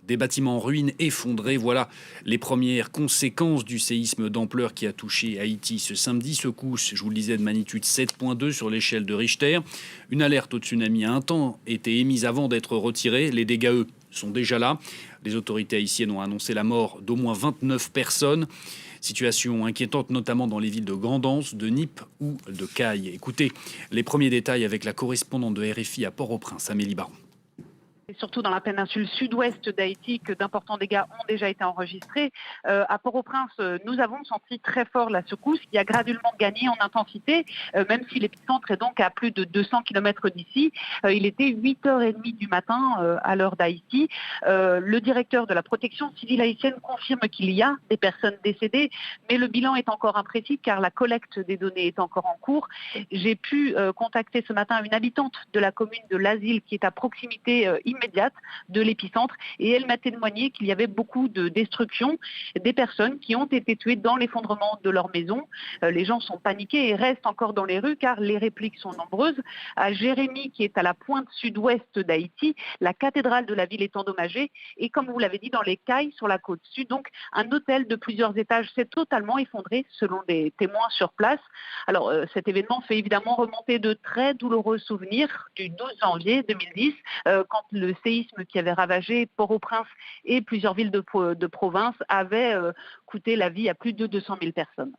Des bâtiments en ruine effondrés, voilà les premières conséquences du séisme d'ampleur qui a touché Haïti ce samedi. Secousse, je vous le disais, de magnitude 7,2 sur l'échelle de Richter. Une alerte au tsunami a un temps été émise avant d'être retirée. Les dégâts, eux, sont déjà là. Les autorités haïtiennes ont annoncé la mort d'au moins 29 personnes. Situation inquiétante, notamment dans les villes de Grand'Anse, de Nippes ou de Caille. Écoutez les premiers détails avec la correspondante de RFI à Port-au-Prince, Amélie Baron. C'est surtout dans la péninsule sud-ouest d'Haïti que d'importants dégâts ont déjà été enregistrés. À Port-au-Prince, nous avons senti très fort la secousse qui a graduellement gagné en intensité, même si l'épicentre est donc à plus de 200 km d'ici. Il était 8h30 du matin à l'heure d'Haïti. Le directeur de la protection civile haïtienne confirme qu'il y a des personnes décédées, mais le bilan est encore imprécis car la collecte des données est encore en cours. J'ai pu contacter ce matin une habitante de la commune de l'Asile qui est à proximité immédiate de l'épicentre et elle m'a témoigné qu'il y avait beaucoup de destruction, des personnes qui ont été tuées dans l'effondrement de leur maison. Les gens sont paniqués et restent encore dans les rues car les répliques sont nombreuses. À Jérémie, qui est à la pointe sud-ouest d'Haïti, la cathédrale de la ville est endommagée et comme vous l'avez dit, dans les Cailles sur la côte sud, donc un hôtel de plusieurs étages s'est totalement effondré selon des témoins sur place. Alors cet événement fait évidemment remonter de très douloureux souvenirs du 12 janvier 2010 quand le séisme qui avait ravagé Port-au-Prince et plusieurs villes de province avait coûté la vie à plus de 200 000 personnes.